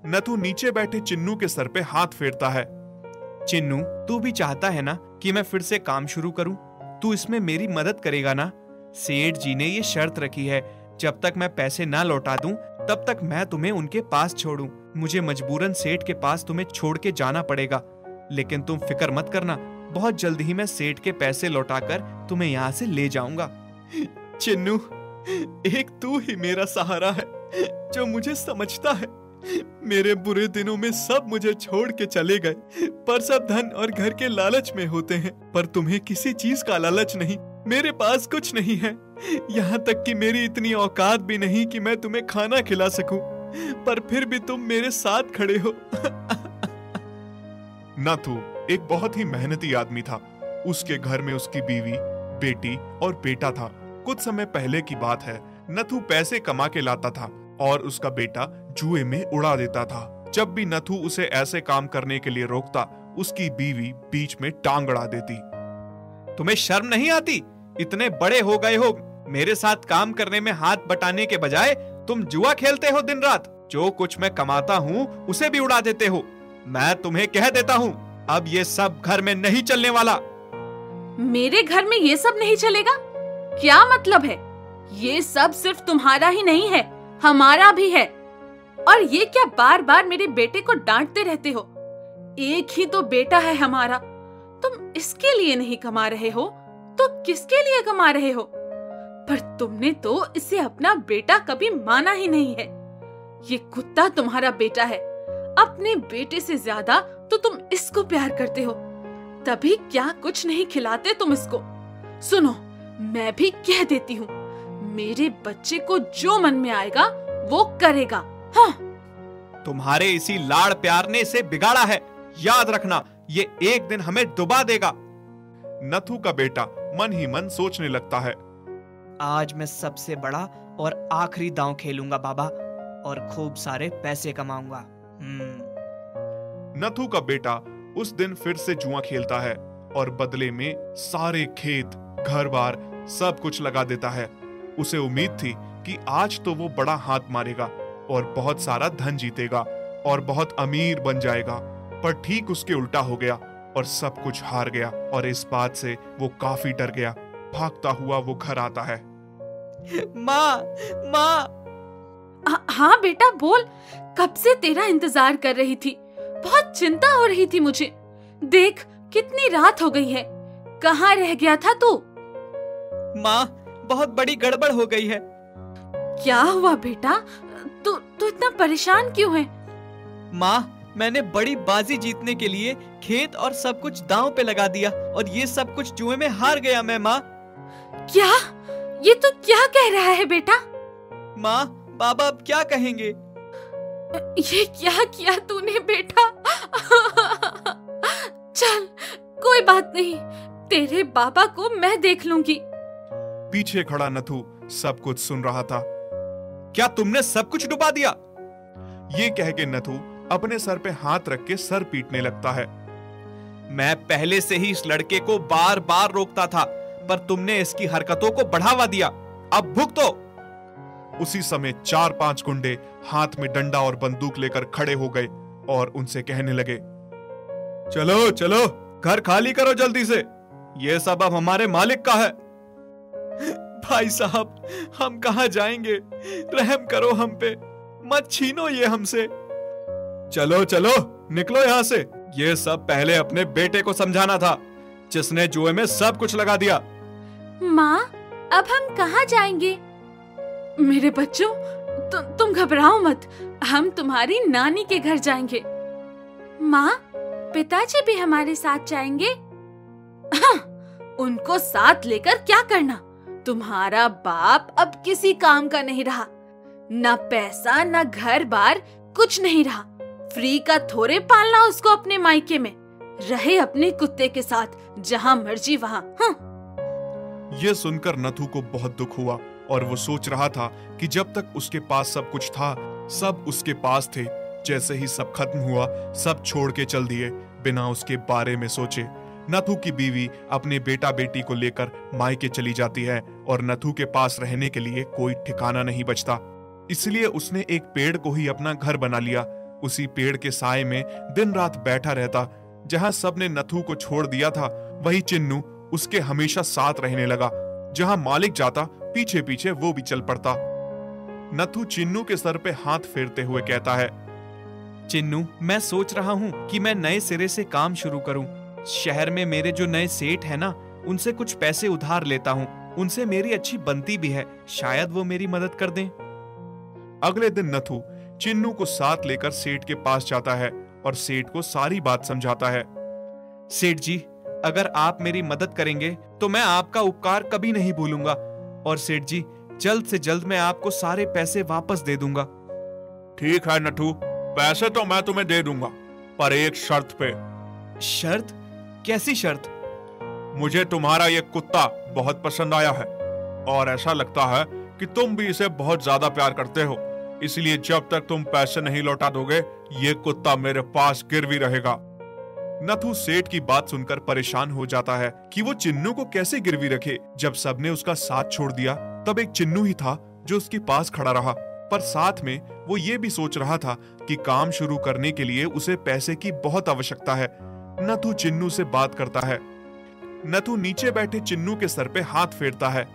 नथु नीचे बैठे चिन्नू के सर पे हाथ फेरता है। चिन्नू, तू भी चाहता है ना कि मैं फिर से काम शुरू करूं? तू इसमें मेरी मदद करेगा ना? सेठ जी ने ये शर्त रखी है, जब तक मैं पैसे ना लौटा दूं तब तक मैं तुम्हें उनके पास छोड़ूं। मुझे मजबूरन सेठ के पास तुम्हें छोड़ के जाना पड़ेगा, लेकिन तुम फिक्र मत करना, बहुत जल्द ही मैं सेठ के पैसे लौटाकर तुम्हें यहाँ से ले जाऊंगा। चिन्नू, एक तू ही मेरा सहारा है जो मुझे समझता है। मेरे बुरे दिनों में सब मुझे छोड़ के चले गए, पर सब धन और घर के लालच में होते हैं, पर तुम्हें किसी चीज का लालच नहीं। मेरे पास कुछ नहीं है, यहाँ तक कि मेरी इतनी औकात भी नहीं कि मैं तुम्हें खाना खिला सकूं, पर फिर भी तुम मेरे साथ खड़े हो। नथु एक बहुत ही मेहनती आदमी था। उसके घर में उसकी बीवी, बेटी और बेटा था। कुछ समय पहले की बात है। नथु पैसे कमा के लाता था और उसका बेटा जुए में उड़ा देता था। जब भी नथु उसे ऐसे काम करने के लिए रोकता, उसकी बीवी बीच में टांग अड़ा देती। तुम्हें शर्म नहीं आती? इतने बड़े हो गए हो, मेरे साथ काम करने में हाथ बटाने के बजाय तुम जुआ खेलते हो दिन रात। जो कुछ मैं कमाता हूँ उसे भी उड़ा देते हो। मैं तुम्हें कह देता हूँ, अब ये सब घर में नहीं चलने वाला। मेरे घर में ये सब नहीं चलेगा? क्या मतलब है? ये सब सिर्फ तुम्हारा ही नहीं है, हमारा भी है। और ये क्या बार बार मेरे बेटे को डांटते रहते हो? एक ही तो बेटा है हमारा। तुम इसके लिए नहीं कमा रहे हो तो किसके लिए कमा रहे हो? पर तुमने तो इसे अपना बेटा कभी माना ही नहीं है। ये कुत्ता तुम्हारा बेटा है। अपने बेटे से ज्यादा तो तुम इसको प्यार करते हो, तभी क्या कुछ नहीं खिलाते तुम इसको। सुनो, मैं भी कह देती हूँ, मेरे बच्चे को जो मन में आएगा वो करेगा। हाँ। तुम्हारे इसी लाड़ प्यार ने इसे बिगाड़ा है। याद रखना, ये एक दिन हमें डुबा देगा। नथु का बेटा मन ही मन सोचने लगता है, आज मैं सबसे बड़ा और आखिरी दांव खेलूंगा बाबा, और खूब सारे पैसे कमाऊंगा। नथु का बेटा उस दिन फिर से जुआ खेलता है और बदले में सारे खेत, घर-बार सब कुछ लगा देता है। उसे उम्मीद थी कि आज तो वो बड़ा हाथ मारेगा और बहुत सारा धन जीतेगा और बहुत अमीर बन जाएगा, पर ठीक उसके उल्टा हो गया और सब कुछ हार गया। और इस बात से वो काफी डर गया। भागता हुआ वो घर आता है। माँ, माँ। हाँ बेटा बोल, कब से तेरा इंतजार कर रही थी। बहुत चिंता हो रही थी मुझे। देख कितनी रात हो गई है, कहाँ रह गया था तू? माँ, बहुत बड़ी गड़बड़ हो गई है। क्या हुआ बेटा? तू इतना परेशान क्यों है? माँ, मैंने बड़ी बाजी जीतने के लिए खेत और सब कुछ दांव पे लगा दिया और ये सब कुछ जुए में हार गया मैं। माँ। क्या? ये तू क्या कह रहा है बेटा? माँ, बाबा अब क्या कहेंगे? ये क्या किया तूने बेटा? चल कोई बात नहीं, तेरे बाबा को मैं देख लूंगी। पीछे खड़ा नथु सब कुछ सुन रहा था। क्या तुमने सब कुछ डुबा दिया? ये कह के नथु अपने सर पे हाथ रख के सर पीटने लगता है। मैं पहले से ही इस लड़के को बार बार रोकता था, पर तुमने इसकी हरकतों को बढ़ावा दिया। अब भुगतो। उसी समय 4-5 गुंडे हाथ में डंडा और बंदूक लेकर खड़े हो गए और उनसे कहने लगे, चलो चलो, घर खाली करो जल्दी से, ये सब अब हमारे मालिक का है। भाई साहब, हम कहां जाएंगे? रहम करो हम पे, मत छीनो ये हमसे। चलो चलो, निकलो यहाँ से। ये सब पहले अपने बेटे को समझाना था, जिसने जुए में सब कुछ लगा दिया। माँ, अब हम कहाँ जाएंगे? मेरे बच्चों, तुम घबराओ मत, हम तुम्हारी नानी के घर जाएंगे। माँ, पिताजी भी हमारे साथ जाएंगे? हाँ, उनको साथ लेकर क्या करना? तुम्हारा बाप अब किसी काम का नहीं रहा, न पैसा न घर बार, कुछ नहीं रहा। फ्री का थोड़े पालना उसको अपने मायके में, रहे अपने कुत्ते के साथ, जहां मर्जी वहां। ये सुनकर नथु को बहुत दुख हुआ और वो सोच रहा था कि जब तक उसके पास सब कुछ था, सब उसके पास थे। जैसे ही सब खत्म हुआ, सब छोड़ के चल दिए बिना उसके बारे में सोचे। नथु की बीवी अपने बेटा बेटी को लेकर मायके चली जाती है और नथु के पास रहने के लिए कोई ठिकाना नहीं बचता। इसलिए उसने एक पेड़ को ही अपना घर बना लिया उसी पेड़ के साए में दिन रात बैठा रहता। जहां सबने नथु को छोड़ दिया था, वही चिन्नू उसके हमेशा साथ रहने लगा। जहां मालिक जाता, पीछे पीछे वो भी चल पड़ता। नथु चिन्नू के सर पे हाथ फेरते हुए कहता है, चिन्नू, मैं सोच रहा हूँ कि मैं नए सिरे से काम शुरू करूँ। शहर में मेरे जो नए सेठ है ना, उनसे कुछ पैसे उधार लेता हूँ। उनसे मेरी अच्छी बनती भी है, शायद वो मेरी मदद कर दें। अगले दिन नथु चिन्नू को साथ लेकर सेठ के पास जाता है और सेठ को सारी बात समझाता है। सेठ जी, अगर आप मेरी मदद करेंगे तो मैं आपका उपकार कभी नहीं भूलूंगा। और सेठ जी, जल्द से जल्द मैं आपको सारे पैसे वापस दे दूंगा। ठीक है नथु, पैसे तो मैं तुम्हें दे दूंगा, पर एक शर्त पे। शर्त? कैसी शर्त? मुझे तुम्हारा ये कुत्ता बहुत पसंद आया है और ऐसा लगता है कि तुम भी इसे बहुत ज्यादा प्यार करते हो। इसलिए जब तक तुम पैसे नहीं लौटा दोगे, ये कुत्ता मेरे पास गिरवी रहेगा। नथु सेठ की बात सुनकर परेशान हो जाता है कि वो चिन्नू को कैसे गिरवी रखे। जब सबने उसका साथ छोड़ दिया, तब एक चिन्नू ही था जो उसके पास खड़ा रहा। पर साथ में वो ये भी सोच रहा था कि काम शुरू करने के लिए उसे पैसे की बहुत आवश्यकता है। नथु चिन्नू से बात करता है। नथु नीचे बैठे चिन्नू के सर पे हाथ फेरता है।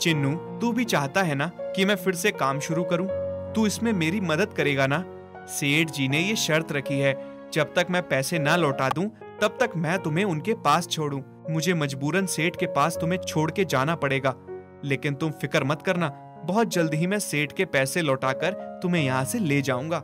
चिन्नू, तू भी चाहता है ना कि मैं फिर से काम शुरू करूं? तू इसमें मेरी मदद करेगा ना? सेठ जी ने ये शर्त रखी है, जब तक मैं पैसे ना लौटा दूं, तब तक मैं तुम्हें उनके पास छोड़ूं। मुझे मजबूरन सेठ के पास तुम्हें छोड़ के जाना पड़ेगा, लेकिन तुम फिक्र मत करना, बहुत जल्द ही मैं सेठ के पैसे लौटाकर तुम्हें यहाँ से ले जाऊंगा।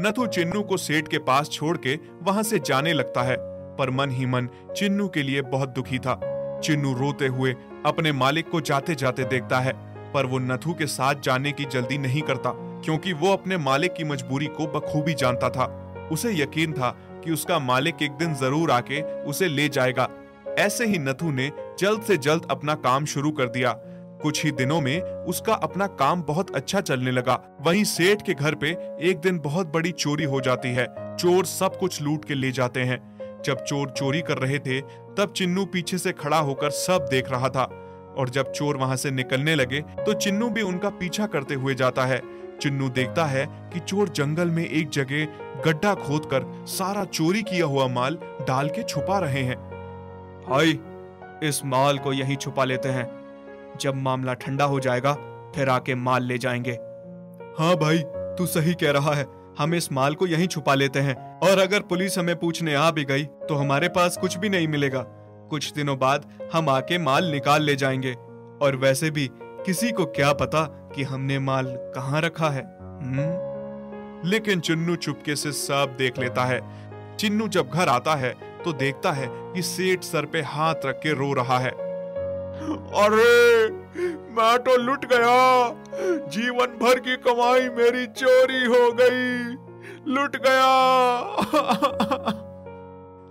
नथु चिन्नू को सेठ के पास छोड़ के वहां से जाने लगता है, पर मन ही मन चिन्नू के लिए बहुत दुखी था। चिन्नू रोते हुए अपने मालिक को जाते जाते देखता है, पर वो नथु के साथ जाने की जल्दी नहीं करता, क्योंकि वो अपने मालिक की मजबूरी को बखूबी जानता था। उसे यकीन था कि उसका मालिक एक दिन जरूर आके उसे ले जाएगा। ऐसे ही नथु ने जल्द से जल्द अपना काम शुरू कर दिया। कुछ ही दिनों में उसका अपना काम बहुत अच्छा चलने लगा। वहीं सेठ के घर पे एक दिन बहुत बड़ी चोरी हो जाती है। चोर सब कुछ लूट के ले जाते हैं। जब चोर चोरी कर रहे थे, तब चिन्नू पीछे से खड़ा होकर सब देख रहा था, और जब चोर वहां से निकलने लगे तो चिन्नू भी उनका पीछा करते हुए जाता है। चिन्नू देखता है कि चोर जंगल में एक जगह गड्ढा खोदकर सारा चोरी किया हुआ माल डाल के छुपा रहे हैं। हाय, इस माल को यहीं छुपा लेते हैं, जब मामला ठंडा हो जाएगा फिर आके माल ले जाएंगे। हाँ भाई, तू सही कह रहा है, हम इस माल को यहीं छुपा लेते हैं, और अगर पुलिस हमें पूछने आ भी गई तो हमारे पास कुछ भी नहीं मिलेगा। कुछ दिनों बाद हम आके माल निकाल ले जाएंगे, और वैसे भी किसी को क्या पता कि हमने माल कहाँ रखा है। लेकिन चिन्नू चुपके से सब देख लेता है। चिन्नू जब घर आता है तो देखता है कि सेठ सर पे हाथ रख के रो रहा है। अरे, मैं तो लुट गया, जीवन भर की कमाई मेरी चोरी हो गई, लुट गया।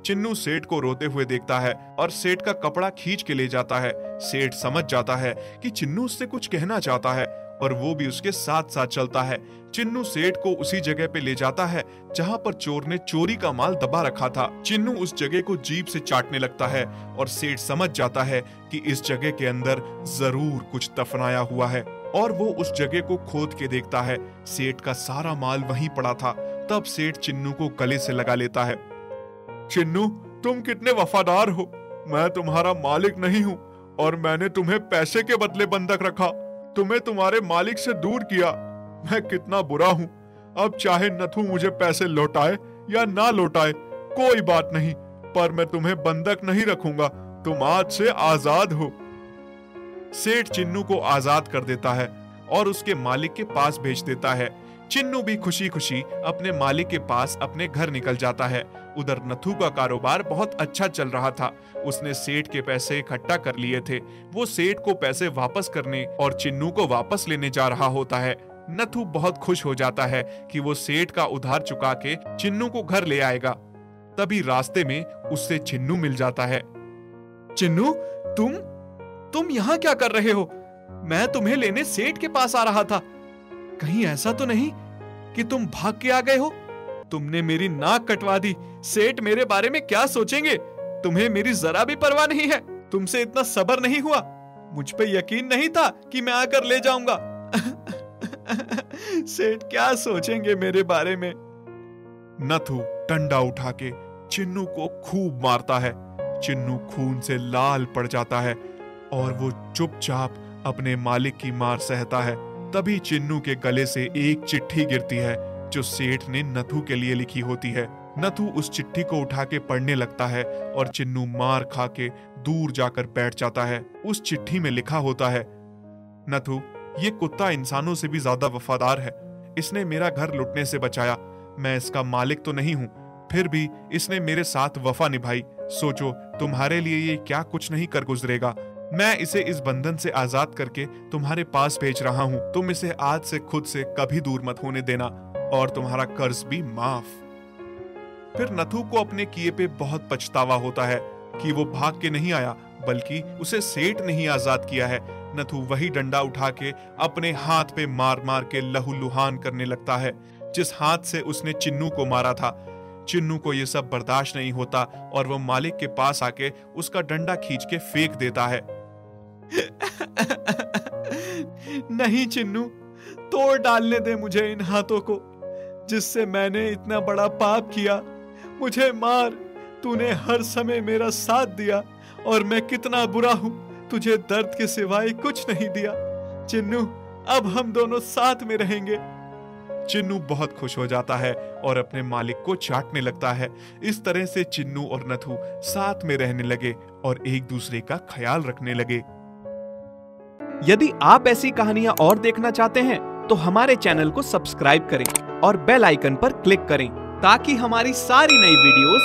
चिन्नू सेठ को रोते हुए देखता है और सेठ का कपड़ा खींच के ले जाता है। सेठ समझ जाता है कि चिन्नू उससे कुछ कहना चाहता है, और वो भी उसके साथ साथ चलता है। चिन्नू सेठ को उसी जगह पे ले जाता है जहां पर चोर ने चोरी का माल दबा रखा था। चिन्नू उस जगह को जीभ से चाटने लगता है, और सेठ समझ जाता है कि इस जगह के अंदर जरूर कुछ दफनाया हुआ है, और वो उस जगह को खोद के देखता है। सेठ का सारा माल वहीं पड़ा था। तब सेठ चिन्नू को गले से लगा लेता है। चिन्नू, तुम कितने वफादार हो। मैं तुम्हारा मालिक नहीं हूँ, और मैंने तुम्हें पैसे के बदले बंधक रखा, तुम्हें तुम्हारे मालिक से दूर किया। मैं कितना बुरा हूँ। अब चाहे नथु मुझे पैसे लौटाए या ना लौटाए, कोई बात नहीं, पर मैं तुम्हें बंधक नहीं रखूंगा। तुम आज से आजाद हो। सेठ चिन्नू को आजाद कर देता है और उसके मालिक के पास भेज देता है। चिन्नू भी खुशी खुशी अपने मालिक के पास अपने घर निकल जाता है। उधर नथु का कारोबार बहुत अच्छा चल रहा था। उसने सेठ के पैसे इकट्ठा कर लिए थे। वो सेठ को पैसे वापस करने और चिन्नू को वापस लेने जा रहा होता है। नथु बहुत खुश हो जाता है कि वो सेठ का उधार चुका के चिन्नू को घर ले आएगा। तभी रास्ते में उससे चिन्नू मिल जाता है। चिन्नू, तुम यहाँ क्या कर रहे हो? मैं तुम्हें लेने सेठ के पास आ रहा था। कहीं ऐसा तो नहीं कि तुम भाग के आ गए हो? तुमने मेरी नाक कटवा दी। सेठ मेरे बारे में क्या सोचेंगे? तुम्हें मेरी जरा भी परवाह नहीं है। तुमसे इतना सब्र नहीं हुआ। मुझ पे यकीन नहीं था कि मैं आकर ले जाऊंगा। सेठ क्या सोचेंगे मेरे बारे में? नथु डंडा उठा के चिन्नू को खूब मारता है। चिन्नू खून से लाल पड़ जाता है और वो चुपचाप अपने मालिक की मार सहता है। तभी चिन्नू के गले से एक चिट्ठी गिरती है जो सेठ ने नथु के लिए लिखी होती है। नथु उस चिट्ठी को उठा के पढ़ने लगता है और चिन्नू मार खा के दूर जाकर बैठ जाता है। उस चिट्ठी में लिखा होता है, नथु, ये कुत्ता इंसानों से भी ज्यादा वफादार है। इसने मेरा घर लुटने से बचाया। मैं इसका मालिक तो नहीं हूँ, फिर भी इसने मेरे साथ वफा निभाई। सोचो तुम्हारे लिए ये क्या कुछ नहीं कर गुजरेगा। मैं इसे इस बंधन से आजाद करके तुम्हारे पास भेज रहा हूँ। तुम इसे आज से खुद से कभी दूर मत होने देना और तुम्हारा कर्ज भी माफ। फिर नथु को अपने किए पे बहुत पछतावा होता है कि वो भाग के नहीं आया, बल्कि उसे सेठ ने ही आजाद किया है। नथु वही डंडा उठा के अपने हाथ पे मार मार के लहूलुहान करने लगता है जिस हाथ से उसने चिन्नू को मारा था। चिन्नू को ये सब बर्दाश्त नहीं होता और वो मालिक के पास आके उसका डंडा खींच के फेंक देता है। नहीं चिन्नू, तोड़ डालने दे मुझे इन हाथों को जिससे मैंने इतना बड़ा पाप किया। मुझे मार, तूने हर समय मेरा साथ दिया और मैं कितना बुरा हूं, तुझे दर्द के सिवाय कुछ नहीं दिया। चिन्नू, अब हम दोनों साथ में रहेंगे। चिन्नू बहुत खुश हो जाता है और अपने मालिक को चाटने लगता है। इस तरह से चिन्नू और नथु साथ में रहने लगे और एक दूसरे का ख्याल रखने लगे। यदि आप ऐसी कहानियां और देखना चाहते हैं तो हमारे चैनल को सब्सक्राइब करें और बेल आइकन पर क्लिक करें ताकि हमारी सारी नई वीडियोस